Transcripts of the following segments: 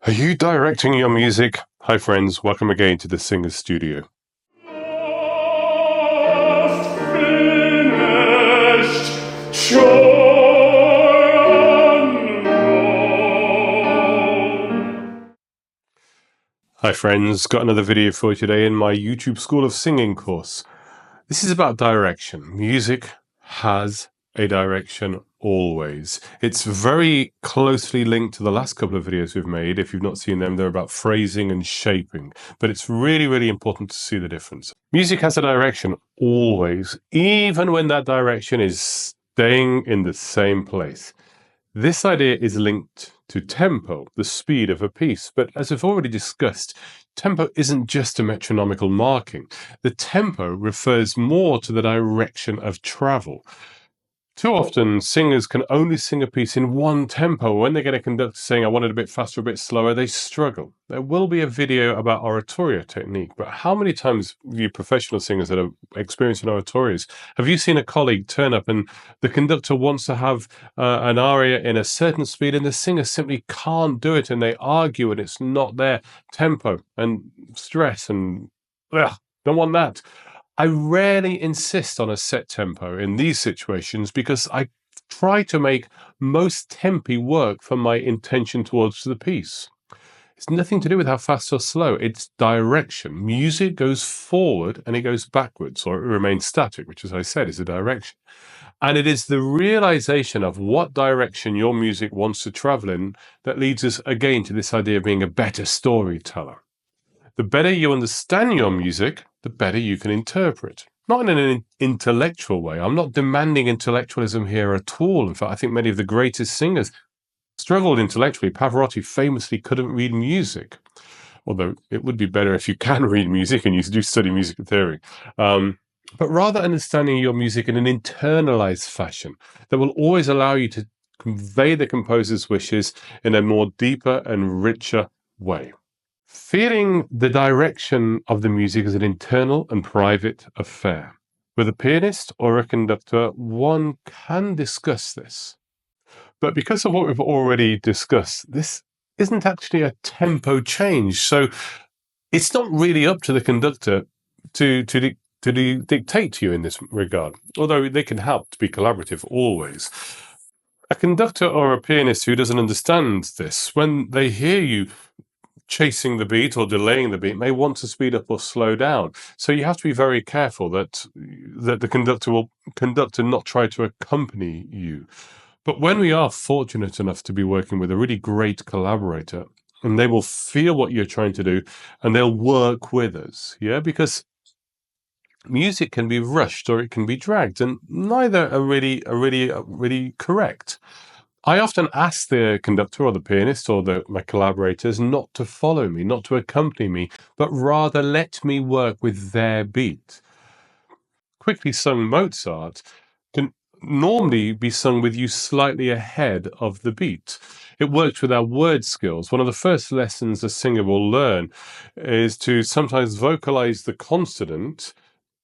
Are you directing your music? Hi friends, welcome again to the Singer's Studio. Hi friends, got another video for you today in my YouTube School of Singing course. This is about direction. Music has a direction always. It's very closely linked to the last couple of videos we've made. If you've not seen them, they're about phrasing and shaping. But it's really, really important to see the difference. Music has a direction always, even when that direction is staying in the same place. This idea is linked to tempo, the speed of a piece, but as we've already discussed, tempo isn't just a metronomical marking. The tempo refers more to the direction of travel. Too often, singers can only sing a piece in one tempo. When they get a conductor saying, I want it a bit faster, a bit slower, they struggle. There will be a video about oratorio technique, but how many times, you professional singers that are experienced in oratorios, have you seen a colleague turn up and the conductor wants to have an aria in a certain speed and the singer simply can't do it and they argue and it's not their tempo and stress and don't want that. I rarely insist on a set tempo in these situations because I try to make most tempi work for my intention towards the piece. It's nothing to do with how fast or slow, it's direction. Music goes forward and it goes backwards, or it remains static, which, as I said, is a direction. And it is the realization of what direction your music wants to travel in that leads us again to this idea of being a better storyteller. The better you understand your music, the better you can interpret. Not in an intellectual way. I'm not demanding intellectualism here at all. In fact, I think many of the greatest singers struggled intellectually. Pavarotti famously couldn't read music, although it would be better if you can read music and you do study music theory. But rather understanding your music in an internalized fashion that will always allow you to convey the composer's wishes in a more deeper and richer way. Feeling the direction of the music is an internal and private affair. With a pianist or a conductor, one can discuss this. But because of what we've already discussed, this isn't actually a tempo change. So it's not really up to the conductor to dictate to you in this regard, although they can help to be collaborative always. A conductor or a pianist who doesn't understand this, when they hear you chasing the beat or delaying the beat, may want to speed up or slow down. So you have to be very careful that the conductor will conduct and not try to accompany you. But when we are fortunate enough to be working with a really great collaborator, and they will feel what you're trying to do, and they'll work with us, because music can be rushed or it can be dragged, and neither are really correct. I often ask the conductor or the pianist or my collaborators not to follow me, not to accompany me, but rather let me work with their beat. Quickly sung Mozart can normally be sung with you slightly ahead of the beat. It works with our word skills. One of the first lessons a singer will learn is to sometimes vocalize the consonant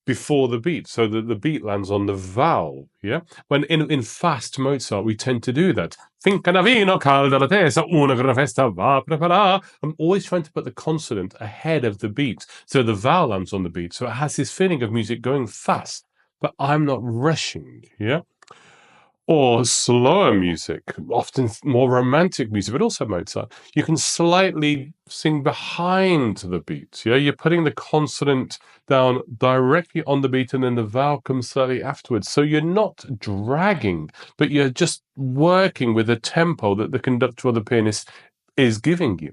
before the beat, so that the beat lands on the vowel, When in fast Mozart, we tend to do that. Finca da vino calda la testa, una gran festa va preparare. I'm always trying to put the consonant ahead of the beat, so the vowel lands on the beat, so it has this feeling of music going fast, but I'm not rushing, Or slower music, often more romantic music, but also Mozart. You can slightly sing behind the beat, You're putting the consonant down directly on the beat and then the vowel comes slightly afterwards. So you're not dragging, but you're just working with the tempo that the conductor or the pianist is giving you.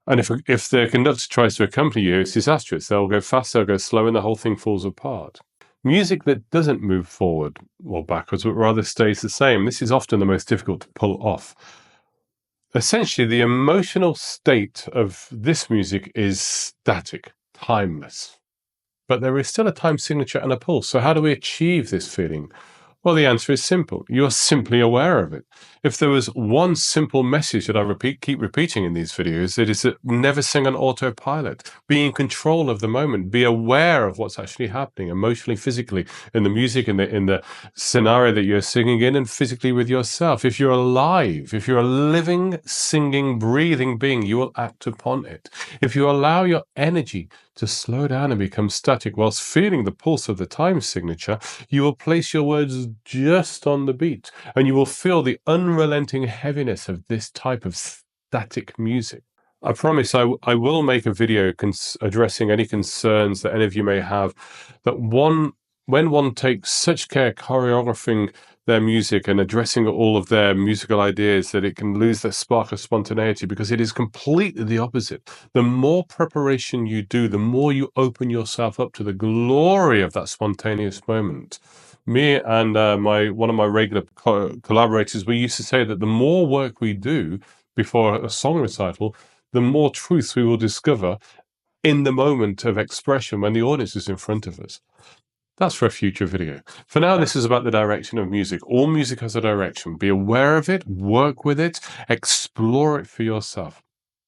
And if the conductor tries to accompany you, it's disastrous. They'll go fast, they'll go slow, and the whole thing falls apart. Music that doesn't move forward or backwards, but rather stays the same, this is often the most difficult to pull off. Essentially, the emotional state of this music is static, timeless. But there is still a time signature and a pulse. So how do we achieve this feeling? Well, the answer is simple. You're simply aware of it. If there was one simple message that I keep repeating in these videos, it is that never sing on autopilot. Be in control of the moment. Be aware of what's actually happening emotionally, physically, in the music, in the scenario that you're singing in, and physically with yourself. If you're alive, if you're a living, singing, breathing being, you will act upon it. If you allow your energy to slow down and become static whilst feeling the pulse of the time signature, you will place your words just on the beat, and you will feel the unrelenting heaviness of this type of static music. I promise I will make a video addressing any concerns that any of you may have, that when one takes such care choreographing their music and addressing all of their musical ideas, that it can lose that spark of spontaneity, because it is completely the opposite. The more preparation you do, the more you open yourself up to the glory of that spontaneous moment. Me and one of my regular collaborators, we used to say that the more work we do before a song recital, the more truths we will discover in the moment of expression when the audience is in front of us. That's for a future video. For now, this is about the direction of music. All music has a direction. Be aware of it, work with it, explore it for yourself.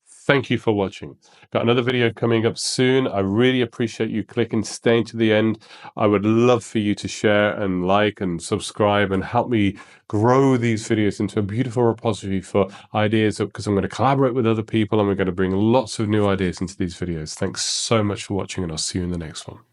Thank you for watching. Got another video coming up soon. I really appreciate you clicking, staying to the end. I would love for you to share and like and subscribe and help me grow these videos into a beautiful repository for ideas, because I'm going to collaborate with other people and we're going to bring lots of new ideas into these videos. Thanks so much for watching, and I'll see you in the next one.